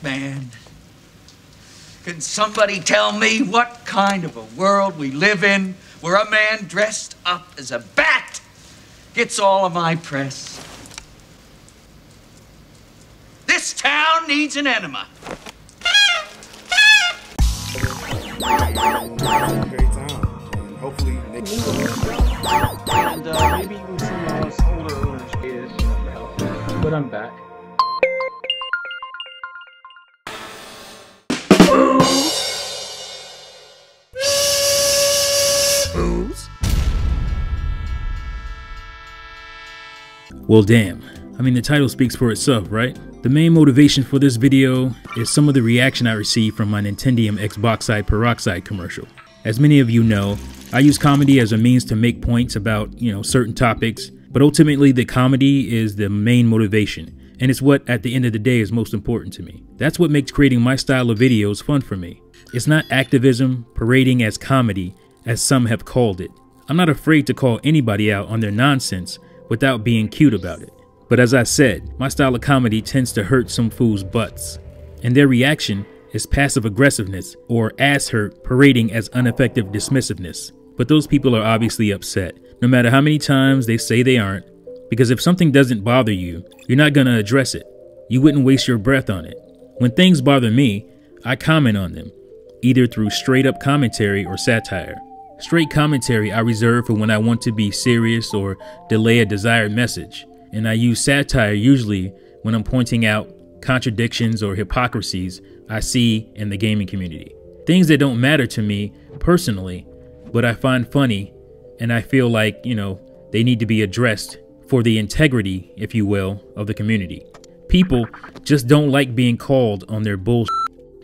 man. Can somebody tell me what kind of a world we live in where a man dressed up as a bat gets all of my press? This town needs an enema. Great town. And hopefully next and maybe even some of us older owners is but I'm back. FOOS? Well, damn. I mean, the title speaks for itself, right? The main motivation for this video is some of the reaction I received from my Nintendium Xboxide Peroxide commercial. As many of you know, I use comedy as a means to make points about, certain topics, but ultimately the comedy is the main motivation, and it's what at the end of the day is most important to me. That's what makes creating my style of videos fun for me. It's not activism parading as comedy, as some have called it. I'm not afraid to call anybody out on their nonsense without being cute about it. But as I said, my style of comedy tends to hurt some fools' butts, and their reaction is passive aggressiveness or ass hurt parading as ineffective dismissiveness. But those people are obviously upset, no matter how many times they say they aren't, because if something doesn't bother you, you're not gonna address it. You wouldn't waste your breath on it. When things bother me, I comment on them, either through straight up commentary or satire. Straight commentary I reserve for when I want to be serious or delay a desired message. And I use satire usually when I'm pointing out contradictions or hypocrisies I see in the gaming community. Things that don't matter to me personally, but I find funny and I feel like, they need to be addressed for the integrity, if you will, of the community. People just don't like being called on their bullshit.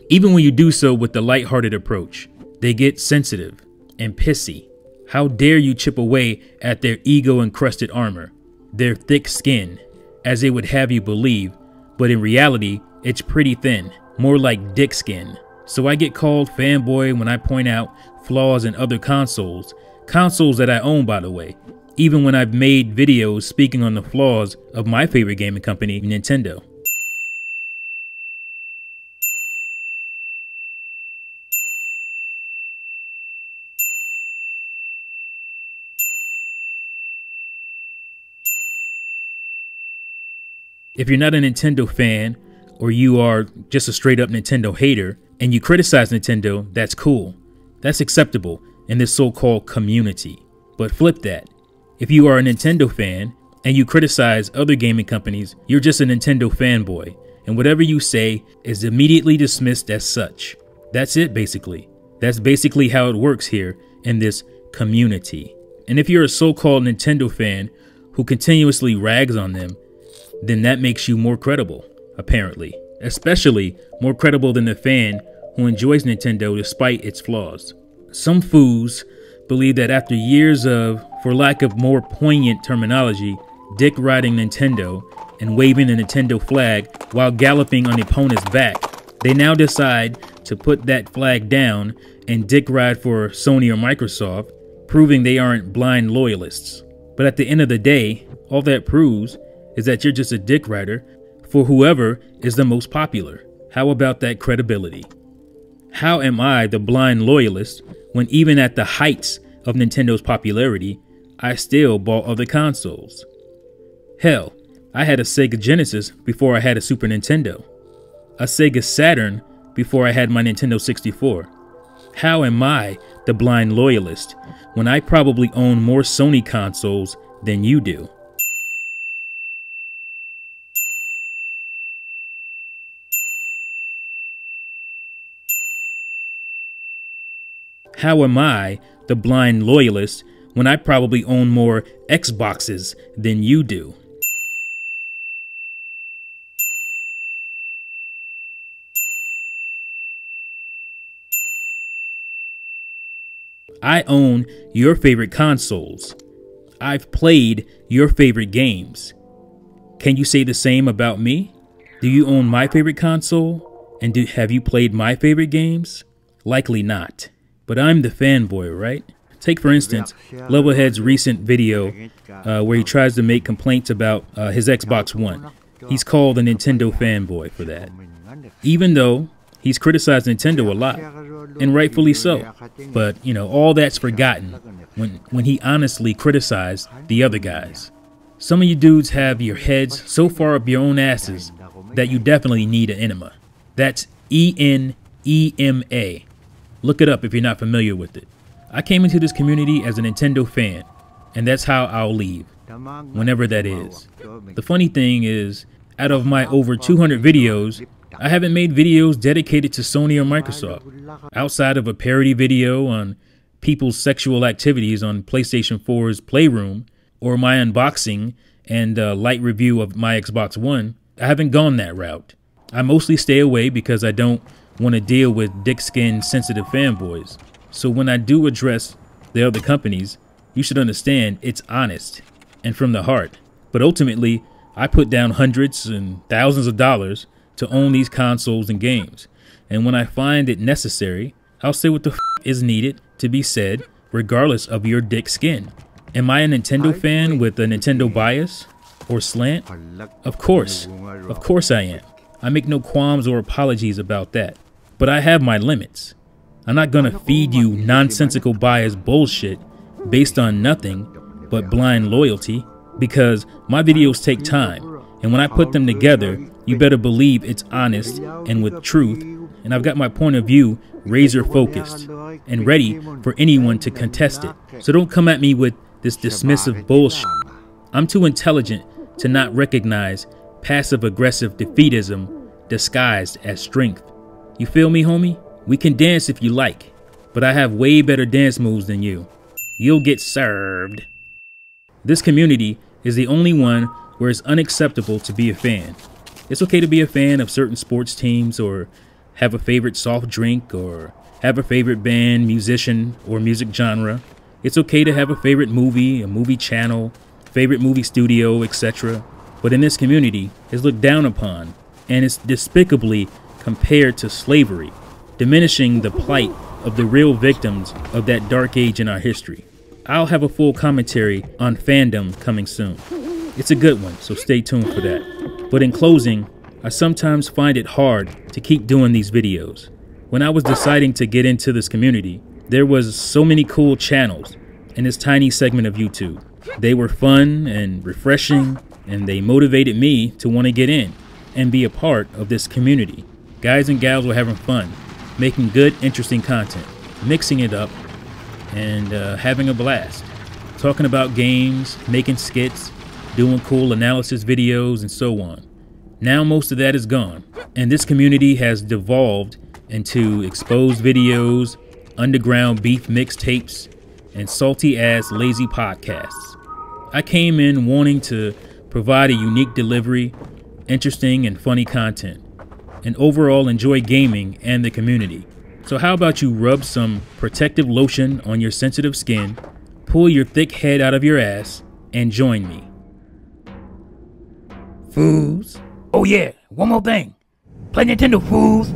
Even when you do so with the lighthearted approach, they get sensitive and pissy. How dare you chip away at their ego-encrusted armor, their thick skin, as they would have you believe, but in reality, it's pretty thin, more like dick skin. So I get called fanboy when I point out flaws in other consoles that I own, by the way, even when I've made videos speaking on the flaws of my favorite gaming company, Nintendo. If you're not a Nintendo fan, or you are just a straight up Nintendo hater, and you criticize Nintendo, that's cool. That's acceptable in this so-called community. But flip that. If you are a Nintendo fan, and you criticize other gaming companies, you're just a Nintendo fanboy, and whatever you say is immediately dismissed as such. That's it, basically. That's basically how it works here in this community. And if you're a so-called Nintendo fan who continuously rags on them, then that makes you more credible, apparently. Especially more credible than the fan who enjoys Nintendo despite its flaws. Some fools believe that after years of, for lack of more poignant terminology, dick riding Nintendo and waving the Nintendo flag while galloping on the opponent's back, they now decide to put that flag down and dick ride for Sony or Microsoft, proving they aren't blind loyalists. But at the end of the day, all that proves is that you're just a dick rider for whoever is the most popular. How about that credibility? How am I the blind loyalist when even at the heights of Nintendo's popularity, I still bought other consoles? Hell, I had a Sega Genesis before I had a Super Nintendo, a Sega Saturn before I had my Nintendo 64. How am I the blind loyalist when I probably own more Sony consoles than you do? How am I the blind loyalist when I probably own more Xboxes than you do? I own your favorite consoles. I've played your favorite games. Can you say the same about me? Do you own my favorite console? And have you played my favorite games? Likely not. But I'm the fanboy, right? Take, for instance, Levelhead's recent video where he tries to make complaints about his Xbox One. He's called a Nintendo fanboy for that, even though he's criticized Nintendo a lot, and rightfully so. But, you know, all that's forgotten when he honestly criticized the other guys. Some of you dudes have your heads so far up your own asses that you definitely need an enema. That's Enema. Look it up if you're not familiar with it. I came into this community as a Nintendo fan, and that's how I'll leave, whenever that is. The funny thing is, out of my over 200 videos, I haven't made videos dedicated to Sony or Microsoft, outside of a parody video on people's sexual activities on PlayStation 4's Playroom, or my unboxing and light review of my Xbox One. I haven't gone that route. I mostly stay away because I don't want to deal with dick-skin sensitive fanboys. So when I do address the other companies, you should understand it's honest and from the heart. But ultimately, I put down hundreds and thousands of dollars to own these consoles and games. And when I find it necessary, I'll say what the f is needed to be said, regardless of your dick skin. Am I a Nintendo fan with a Nintendo bias or slant? Of course I am. I make no qualms or apologies about that. But I have my limits. I'm not gonna feed you nonsensical bias bullshit based on nothing but blind loyalty, because my videos take time, and when I put them together, you better believe it's honest and with truth, and I've got my point of view razor focused and ready for anyone to contest it. So don't come at me with this dismissive bullshit. I'm too intelligent to not recognize passive-aggressive defeatism disguised as strength. You feel me, homie? We can dance if you like, but I have way better dance moves than you. You'll get served. This community is the only one where it's unacceptable to be a fan. It's okay to be a fan of certain sports teams, or have a favorite soft drink, or have a favorite band, musician, or music genre. It's okay to have a favorite movie, a movie channel, favorite movie studio, etc. But in this community, it's looked down upon, and it's despicably compared to slavery, diminishing the plight of the real victims of that dark age in our history. I'll have a full commentary on fandom coming soon. It's a good one, so stay tuned for that. But in closing, I sometimes find it hard to keep doing these videos. When I was deciding to get into this community, there was so many cool channels in this tiny segment of YouTube. They were fun and refreshing, and they motivated me to want to get in and be a part of this community. Guys and gals were having fun, making good, interesting content, mixing it up, and having a blast. Talking about games, making skits, doing cool analysis videos, and so on. Now most of that is gone, and this community has devolved into exposed videos, underground beef mixtapes, and salty-ass lazy podcasts. I came in wanting to provide a unique delivery, interesting and funny content, and overall enjoy gaming and the community. So how about you rub some protective lotion on your sensitive skin, pull your thick head out of your ass, and join me. FOOS. Oh yeah, one more thing. Play Nintendo, FOOS.